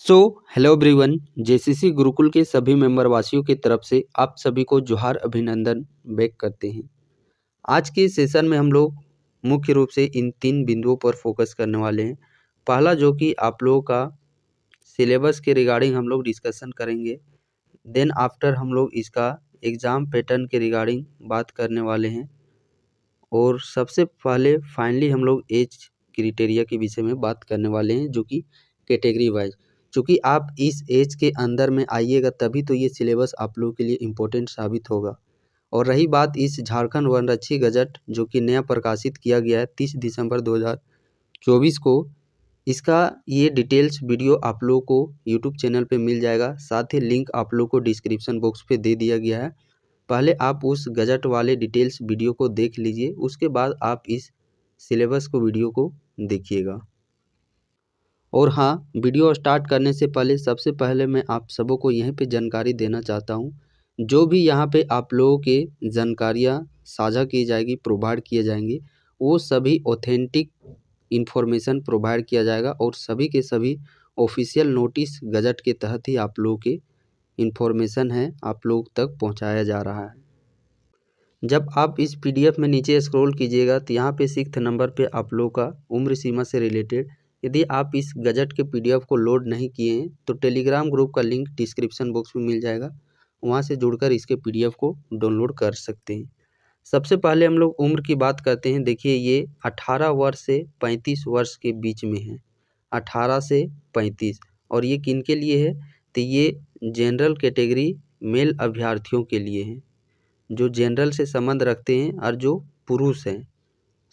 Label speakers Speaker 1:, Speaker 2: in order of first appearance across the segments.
Speaker 1: So hello everyone, JCC Gurukul के सभी member वासियों की तरफ से आप सभी को जोहार अभिनंदन व्यक्त करते हैं। आज के सेशन में हम लोग मुख्य रूप से इन 3 बिंदुओं पर फोकस करने वाले हैं। पहला जो कि आप लोगों का सिलेबस के रिगार्डिंग हम लोग डिस्कशन करेंगे। देन आफ्टर हम लोग इसका एग्ज़ाम पैटर्न के रिगार्डिंग बात करने वाले हैं। और सबसे पहले फाइनली हम लोग एज क्राइटेरिया के विषय में बात करने वाले हैं, जो कि कैटेगरी वाइज। चूँकि आप इस एज के अंदर में आइएगा तभी तो ये सिलेबस आप लोगों के लिए इम्पोर्टेंट साबित होगा। और रही बात इस झारखंड वनरक्षी गजट जो कि नया प्रकाशित किया गया है 30 दिसंबर 2024 को, इसका ये डिटेल्स वीडियो आप लोगों को यूट्यूब चैनल पे मिल जाएगा। साथ ही लिंक आप लोगों को डिस्क्रिप्शन बॉक्स पे दे दिया गया है। पहले आप उस गजट वाले डिटेल्स वीडियो को देख लीजिए, उसके बाद आप इस सिलेबस को वीडियो को देखिएगा। और हाँ, वीडियो स्टार्ट करने से पहले सबसे पहले मैं आप सबों को यहीं पे जानकारी देना चाहता हूँ। जो भी यहाँ पे आप लोगों के जानकारियाँ साझा की जाएगी, प्रोवाइड किए जाएंगे, वो सभी ऑथेंटिक इन्फॉर्मेशन प्रोवाइड किया जाएगा और सभी के सभी ऑफिशियल नोटिस गजट के तहत ही आप लोगों के इन्फॉर्मेशन है आप लोग तक पहुँचाया जा रहा है। जब आप इस पीडीएफ में नीचे स्क्रॉल कीजिएगा तो यहाँ पे 6th नंबर पे आप लोगों का उम्र सीमा से रिलेटेड, यदि आप इस गजट के पीडीएफ को लोड नहीं किए हैं तो टेलीग्राम ग्रुप का लिंक डिस्क्रिप्शन बॉक्स में मिल जाएगा, वहाँ से जुड़कर इसके पीडीएफ को डाउनलोड कर सकते हैं। सबसे पहले हम लोग उम्र की बात करते हैं। देखिए, ये 18 वर्ष से 35 वर्ष के बीच में है, 18 से 35। और ये किन के लिए है? तो ये जनरल कैटेगरी मेल अभ्यर्थियों के लिए है, जो जनरल से संबंध रखते हैं और जो पुरुष हैं।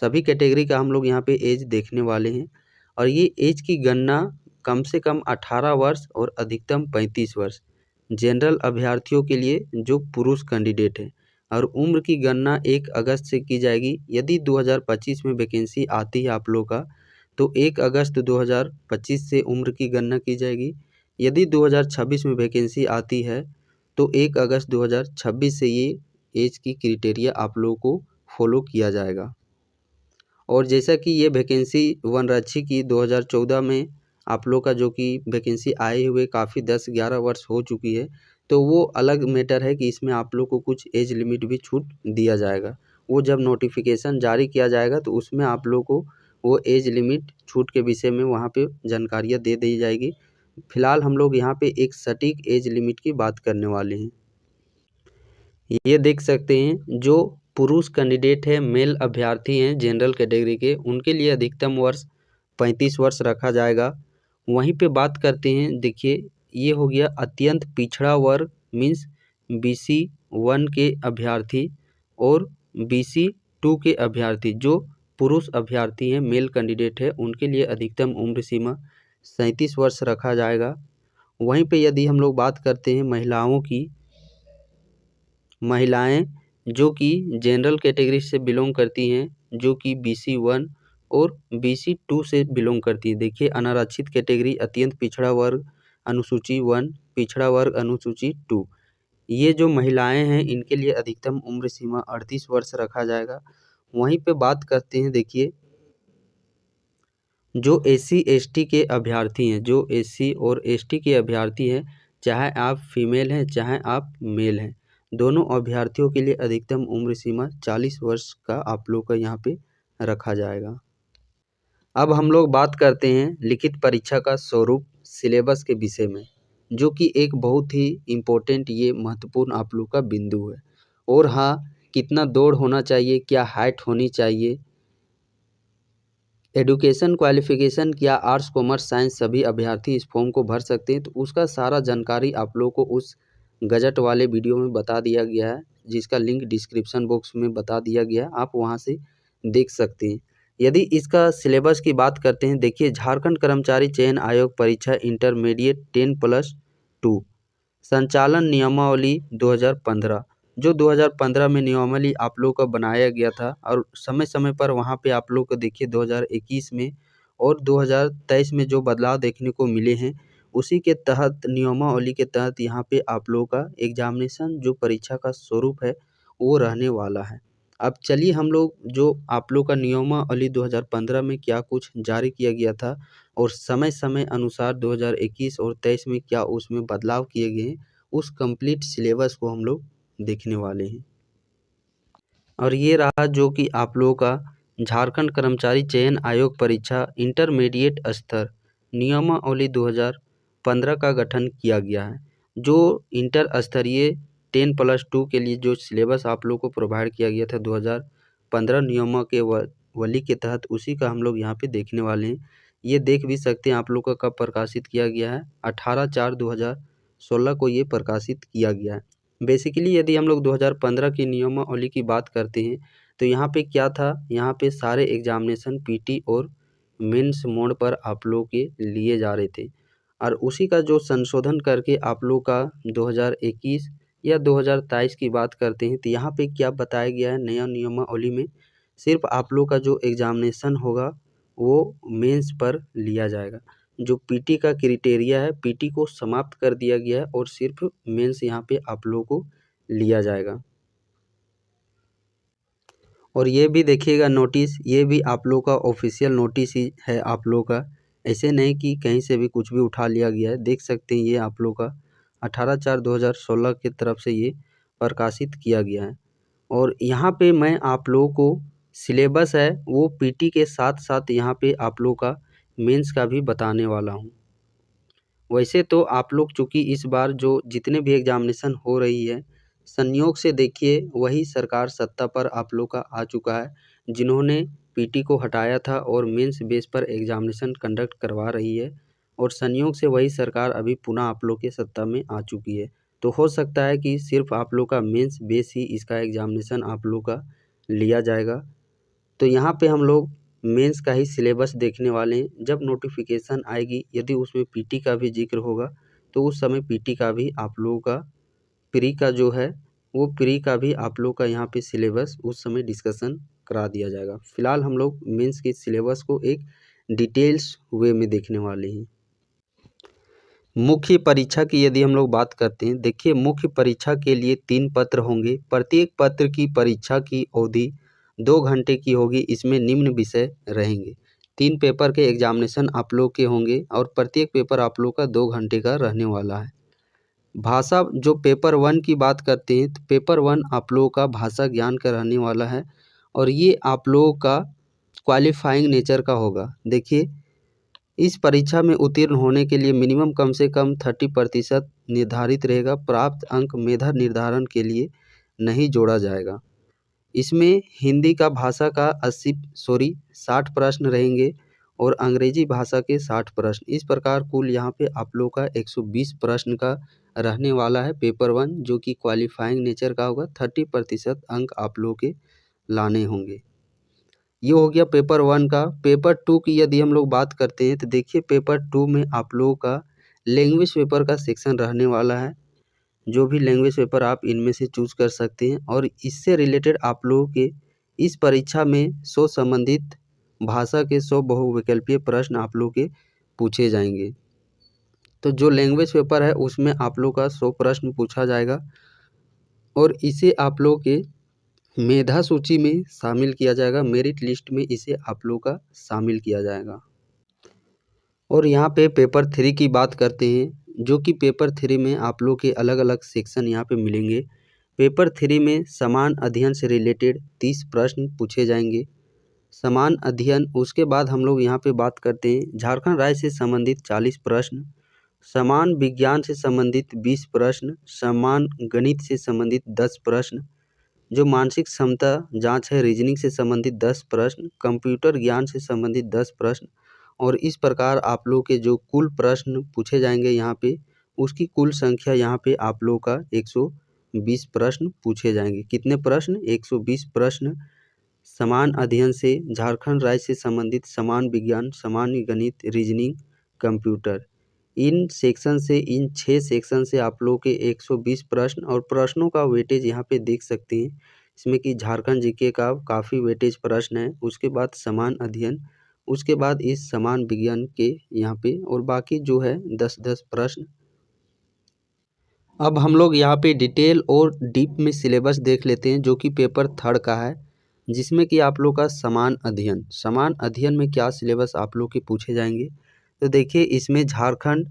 Speaker 1: सभी कैटेगरी का हम लोग यहाँ पे एज देखने वाले हैं। और ये एज की गणना कम से कम 18 वर्ष और अधिकतम 35 वर्ष जनरल अभ्यर्थियों के लिए जो पुरुष कैंडिडेट हैं। और उम्र की गणना 1 अगस्त से की जाएगी। यदि 2025 में वैकेंसी आती है आप लोग का तो 1 अगस्त 2025 से उम्र की गणना की जाएगी। यदि 2026 में वैकेंसी आती है तो 1 अगस्त 2026 से ये एज की क्राइटेरिया आप लोगों को फॉलो किया जाएगा। और जैसा कि ये वैकेंसी वनरक्षी की 2014 में आप लोग का जो कि वैकेंसी आए हुए काफ़ी 10-11 वर्ष हो चुकी है, तो वो अलग मैटर है कि इसमें आप लोग को कुछ एज लिमिट भी छूट दिया जाएगा। वो जब नोटिफिकेशन जारी किया जाएगा तो उसमें आप लोग को वो एज लिमिट छूट के विषय में वहाँ पे जानकारियाँ दे दी जाएगी। फिलहाल हम लोग यहाँ पे एक सटीक एज लिमिट की बात करने वाले हैं। ये देख सकते हैं, जो पुरुष कैंडिडेट है, मेल अभ्यर्थी हैं जनरल कैटेगरी के, उनके लिए अधिकतम वर्ष 35 वर्ष रखा जाएगा। वहीं पे बात करते हैं। देखिए, ये हो गया अत्यंत पिछड़ा वर्ग मीन्स BC 1 के अभ्यर्थी और BC 2 के अभ्यर्थी, जो पुरुष अभ्यर्थी हैं, मेल कैंडिडेट है, उनके लिए अधिकतम उम्र सीमा 37 वर्ष रखा जाएगा। वहीं पे यदि हम लोग बात करते हैं महिलाओं की, महिलाएं जो कि जनरल कैटेगरी से बिलोंग करती हैं, जो कि BC 1 और BC 2 से बिलोंग करती है। देखिए, अनारक्षित कैटेगरी, अत्यंत पिछड़ा वर्ग अनुसूची 1, पिछड़ा वर्ग अनुसूची 2, ये जो महिलाएं हैं इनके लिए अधिकतम उम्र सीमा 38 वर्ष रखा जाएगा। वहीं पे बात करते हैं। देखिए, जो SC ST के अभ्यर्थी हैं, जो SC और ST के अभ्यर्थी हैं, चाहे आप फीमेल हैं चाहे आप मेल हैं, दोनों अभ्यर्थियों के लिए अधिकतम उम्र सीमा 40 वर्ष का आप लोग का यहाँ पे रखा जाएगा। अब हम लोग बात करते हैं लिखित परीक्षा का स्वरूप सिलेबस के विषय में, जो कि एक बहुत ही इम्पोर्टेंट, ये महत्वपूर्ण आप लोग का बिंदु है। और हाँ, कितना दौड़ होना चाहिए, क्या हाइट होनी चाहिए, एडुकेशन क्वालिफिकेशन, क्या आर्ट्स कॉमर्स साइंस सभी अभ्यर्थी इस फॉर्म को भर सकते हैं, तो उसका सारा जानकारी आप लोग को उस गजट वाले वीडियो में बता दिया गया है, जिसका लिंक डिस्क्रिप्शन बॉक्स में बता दिया गया है, आप वहां से देख सकते हैं। यदि इसका सिलेबस की बात करते हैं, देखिए, झारखंड कर्मचारी चयन आयोग परीक्षा इंटरमीडिएट 10+2 संचालन नियमावली 2015, जो 2015 में नियमावली आप लोग का बनाया गया था। और समय समय पर वहाँ पे आप लोग को देखिए 2021 में और 2023 में जो बदलाव देखने को मिले हैं, उसी के तहत नियमावली के तहत यहाँ पे आप लोगों का एग्जामिनेशन जो परीक्षा का स्वरूप है वो रहने वाला है। अब चलिए हम लोग जो आप लोग का नियमावली 2015 में क्या कुछ जारी किया गया था और समय समय अनुसार 2021 और 23 में क्या उसमें बदलाव किए गए हैं, उस कंप्लीट सिलेबस को हम लोग देखने वाले हैं। और ये रहा जो कि आप लोगों का झारखंड कर्मचारी चयन आयोग परीक्षा इंटरमीडिएट स्तर नियमावली 2015 का गठन किया गया है। जो इंटर स्तरीय 10+2 के लिए जो सिलेबस आप लोगों को प्रोवाइड किया गया था 2015 नियमों के वली के तहत, उसी का हम लोग यहाँ पे देखने वाले हैं। ये देख भी सकते हैं आप लोग का कब प्रकाशित किया गया है, 18/4/2016 को ये प्रकाशित किया गया है। बेसिकली यदि हम लोग 2015 की नियमावली की बात करते हैं तो यहाँ पे क्या था, यहाँ पे सारे एग्जामिनेशन पीटी और मेंस मोड पर आप लोग के लिए जा रहे थे और उसी का जो संशोधन करके आप लोग का 2021 या 2023 की बात करते हैं तो यहाँ पे क्या बताया गया है नया नियमावली में, सिर्फ आप लोग का जो एग्जामिनेशन होगा वो मेंस पर लिया जाएगा। जो पीटी का क्राइटेरिया है, पीटी को समाप्त कर दिया गया है और सिर्फ मेंस यहाँ पे आप लोगों को लिया जाएगा। और ये भी देखिएगा नोटिस, ये भी आप लोग का ऑफिशियल नोटिस ही है आप लोग का, ऐसे नहीं कि कहीं से भी कुछ भी उठा लिया गया है। देख सकते हैं ये आप लोग का 18/4/2016 की तरफ से ये प्रकाशित किया गया है। और यहाँ पे मैं आप लोगों को सिलेबस है वो पीटी के साथ साथ यहाँ पे आप लोग का मेंस का भी बताने वाला हूँ। वैसे तो आप लोग चूँकि इस बार जो जितने भी एग्जामिनेशन हो रही है, संयोग से देखिए वही सरकार सत्ता पर आप लोग का आ चुका है, जिन्होंने पीटी को हटाया था और मेंस बेस पर एग्जामिनेशन कंडक्ट करवा रही है और संयोग से वही सरकार अभी पुनः आप लोग के सत्ता में आ चुकी है। तो हो सकता है कि सिर्फ आप लोग का मेंस बेस ही इसका एग्जामिनेशन आप लोग का लिया जाएगा। तो यहाँ पे हम लोग मेंस का ही सिलेबस देखने वाले हैं। जब नोटिफिकेशन आएगी यदि उसमें पीटी का भी जिक्र होगा तो उस समय पीटी का भी आप लोगों का प्री का जो है वो प्री का भी आप लोग का यहाँ पे सिलेबस उस समय डिस्कशन करा दिया जाएगा। फिलहाल हम लोग मेंस के सिलेबस को एक डिटेल्स वे में देखने वाले हैं। मुख्य परीक्षा की यदि हम लोग बात करते हैं, देखिए मुख्य परीक्षा के लिए 3 पत्र होंगे। प्रत्येक पत्र की परीक्षा की अवधि 2 घंटे की होगी। इसमें निम्न विषय रहेंगे। 3 पेपर के एग्जामिनेशन आप लोग के होंगे और प्रत्येक पेपर आप लोग का 2 घंटे का रहने वाला है। भाषा जो पेपर 1 की बात करते हैं तो पेपर 1 आप लोगों का भाषा ज्ञान का रहने वाला है और ये आप लोगों का क्वालिफाइंग नेचर का होगा। देखिए इस परीक्षा में उत्तीर्ण होने के लिए मिनिमम कम से कम 30% निर्धारित रहेगा। प्राप्त अंक मेधा निर्धारण के लिए नहीं जोड़ा जाएगा। इसमें हिंदी का भाषा का 60 प्रश्न रहेंगे और अंग्रेजी भाषा के 60 प्रश्न। इस प्रकार कुल यहाँ पे आप लोग का 120 प्रश्न का रहने वाला है पेपर 1, जो कि क्वालिफाइंग नेचर का होगा। 30% अंक आप लोग के लाने होंगे। ये हो गया पेपर 1 का। पेपर 2 की यदि हम लोग बात करते हैं तो देखिए पेपर 2 में आप लोगों का लैंग्वेज पेपर का सेक्शन रहने वाला है। जो भी लैंग्वेज पेपर आप इनमें से चूज़ कर सकते हैं और इससे रिलेटेड आप लोगों के इस परीक्षा में 100 संबंधित भाषा के 100 बहुविकल्पीय प्रश्न आप लोग के पूछे जाएंगे। तो जो लैंग्वेज पेपर है उसमें आप लोग का 100 प्रश्न पूछा जाएगा और इसे आप लोग के मेधा सूची में शामिल किया जाएगा। मेरिट लिस्ट में इसे आप लोग का शामिल किया जाएगा। और यहाँ पे पेपर 3 की बात करते हैं, जो कि पेपर 3 में आप लोग के अलग अलग सेक्शन यहाँ पे मिलेंगे। पेपर 3 में समान अध्ययन से रिलेटेड 30 प्रश्न पूछे जाएंगे। समान अध्ययन, उसके बाद हम लोग यहाँ पे बात करते हैं झारखंड राज्य से संबंधित 40 प्रश्न, समान विज्ञान से संबंधित 20 प्रश्न, समान गणित से संबंधित 10 प्रश्न, जो मानसिक क्षमता जांच है रीजनिंग से संबंधित 10 प्रश्न, कंप्यूटर ज्ञान से संबंधित 10 प्रश्न। और इस प्रकार आप लोग के जो कुल प्रश्न पूछे जाएंगे यहाँ पे, उसकी कुल संख्या यहाँ पे आप लोग का 120 प्रश्न पूछे जाएंगे। कितने प्रश्न? 120 प्रश्न समान अध्ययन से, झारखंड राज्य से संबंधित समान विज्ञान, सामान्य गणित, रीजनिंग, कंप्यूटर, इन सेक्शन से, इन 6 सेक्शन से आप लोग के 120 प्रश्न। और प्रश्नों का वेटेज यहाँ पे देख सकते हैं, इसमें कि झारखंड जीके का काफ़ी वेटेज प्रश्न है, उसके बाद समान अध्ययन, उसके बाद इस समान विज्ञान के यहाँ पे, और बाकी जो है 10-10 प्रश्न। अब हम लोग यहाँ पे डिटेल और डीप में सिलेबस देख लेते हैं, जो कि पेपर 3 का है। जिसमें कि आप लोग का समान अध्ययन में क्या सिलेबस आप लोग के पूछे जाएंगे। तो देखिए इसमें झारखंड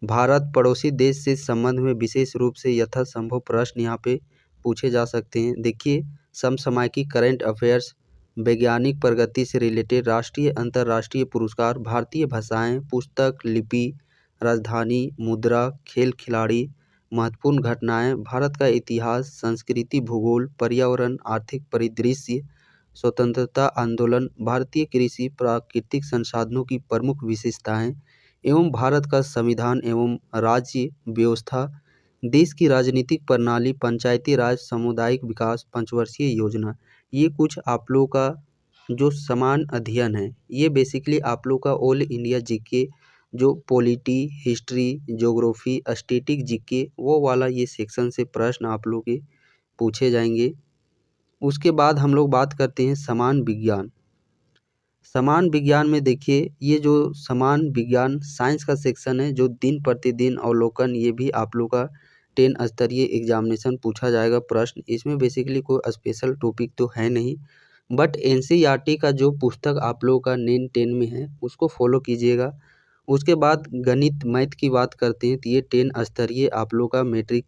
Speaker 1: भारत पड़ोसी देश से संबंध में विशेष रूप से यथासंभव प्रश्न यहाँ पे पूछे जा सकते हैं। देखिए समसामयिकी करंट अफेयर्स, वैज्ञानिक प्रगति से रिलेटेड, राष्ट्रीय अंतर्राष्ट्रीय पुरस्कार, भारतीय भाषाएं, पुस्तक, लिपि, राजधानी, मुद्रा, खेल खिलाड़ी, महत्वपूर्ण घटनाएं, भारत का इतिहास, संस्कृति, भूगोल, पर्यावरण, आर्थिक परिदृश्य, स्वतंत्रता आंदोलन, भारतीय कृषि, प्राकृतिक संसाधनों की प्रमुख विशेषताएं एवं भारत का संविधान एवं राज्य व्यवस्था, देश की राजनीतिक प्रणाली, पंचायती राज, सामुदायिक विकास, पंचवर्षीय योजना। ये कुछ आप लोगों का जो समान अध्ययन है, ये बेसिकली आप लोग का ऑल इंडिया जीके जो polity, history, geography, static GK वो वाला ये सेक्शन से प्रश्न आप लोग के पूछे जाएंगे। उसके बाद हम लोग बात करते हैं समान विज्ञान। समान विज्ञान में देखिए ये जो समान विज्ञान साइंस का सेक्शन है, जो दिन प्रतिदिन अवलोकन, ये भी आप लोग का 10 स्तरीय एग्जामिनेशन पूछा जाएगा प्रश्न। इसमें बेसिकली कोई स्पेशल टॉपिक तो है नहीं, बट एनसीईआरटी का जो पुस्तक आप लोगों का 9-10 में है उसको फॉलो कीजिएगा। उसके बाद गणित मैथ की बात करते हैं तो ये 10 स्तरीय आप लोग का मैट्रिक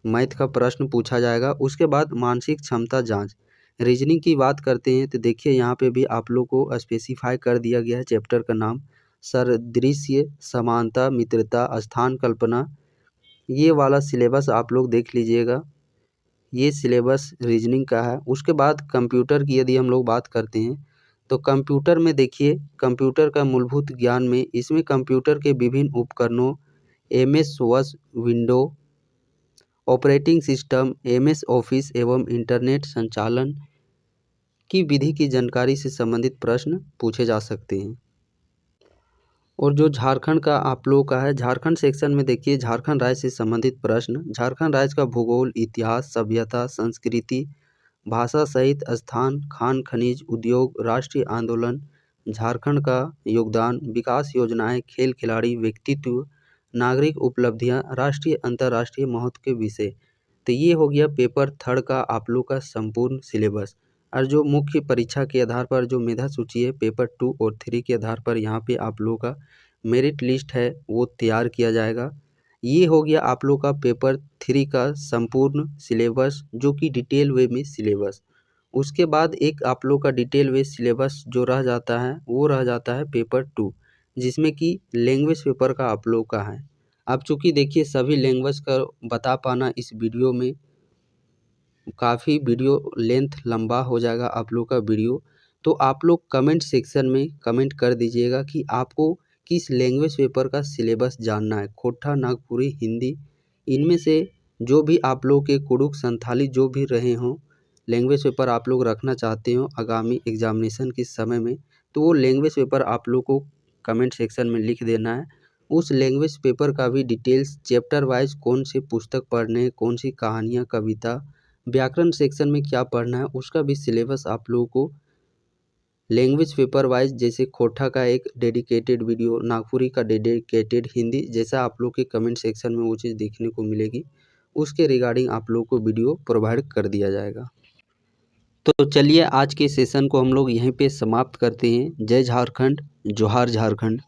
Speaker 1: मैथ का प्रश्न पूछा जाएगा। उसके बाद मानसिक क्षमता जांच, रीजनिंग की बात करते हैं तो देखिए यहाँ पे भी आप लोग को स्पेसिफाई कर दिया गया है चैप्टर का नाम, सादृश्य, समानता, मित्रता, स्थान कल्पना। ये वाला सिलेबस आप लोग देख लीजिएगा, ये सिलेबस रीजनिंग का है। उसके बाद कंप्यूटर की यदि हम लोग बात करते हैं तो कंप्यूटर में देखिए कंप्यूटर का मूलभूत ज्ञान में इसमें कंप्यूटर के विभिन्न उपकरणों, MS window operating system, MS office एवं इंटरनेट संचालन की विधि की जानकारी से संबंधित प्रश्न पूछे जा सकते हैं। और जो झारखंड का आप लोगों का है, झारखंड सेक्शन में देखिए झारखंड राज्य से संबंधित प्रश्न, झारखंड राज्य का भूगोल, इतिहास, सभ्यता, संस्कृति, भाषा सहित स्थान, खान खनिज, उद्योग, राष्ट्रीय आंदोलन, झारखंड का योगदान, विकास योजनाएं, खेल खिलाड़ी, व्यक्तित्व, नागरिक उपलब्धियां, राष्ट्रीय अंतर्राष्ट्रीय महत्व के विषय। तो ये हो गया पेपर 3 का आप लोग का संपूर्ण सिलेबस। और जो मुख्य परीक्षा के आधार पर जो मेधा सूची है पेपर 2 और 3 के आधार पर यहाँ पे आप लोगों का मेरिट लिस्ट है वो तैयार किया जाएगा। ये हो गया आप लोग का पेपर 3 का संपूर्ण सिलेबस, जो कि डिटेल वे में सिलेबस। उसके बाद एक आप लोग का डिटेल वे सिलेबस जो रह जाता है वो रह जाता है पेपर 2, जिसमें कि लैंग्वेज पेपर का आप लोग का है। अब चूँकि देखिए सभी लैंग्वेज का बता पाना इस वीडियो में काफ़ी वीडियो लेंथ लंबा हो जाएगा आप लोग का वीडियो, तो आप लोग कमेंट सेक्शन में कमेंट कर दीजिएगा कि आपको किस लैंग्वेज पेपर का सिलेबस जानना है, खोटा, नागपुरी, हिंदी, इनमें से जो भी आप लोग के कुडुख, संथाली जो भी रहे हों लैंग्वेज पेपर आप लोग रखना चाहते हो आगामी एग्जामिनेशन के समय में, तो वो लैंग्वेज पेपर आप लोग को कमेंट सेक्शन में लिख देना है। उस लैंग्वेज पेपर का भी डिटेल्स चैप्टर वाइज कौन सी पुस्तक पढ़ने, कौन सी कहानियाँ, कविता, व्याकरण सेक्शन में क्या पढ़ना है, उसका भी सिलेबस आप लोगों को लैंग्वेज पेपर वाइज, जैसे खोटा का एक डेडिकेटेड वीडियो, नागपुरी का डेडिकेटेड हिंदी, जैसा आप लोग के कमेंट सेक्शन में वो चीज़ देखने को मिलेगी, उसके रिगार्डिंग आप लोग को वीडियो प्रोवाइड कर दिया जाएगा। तो चलिए आज के सेशन को हम लोग यहीं पे समाप्त करते हैं। जय झारखंड, जोहार झारखंड।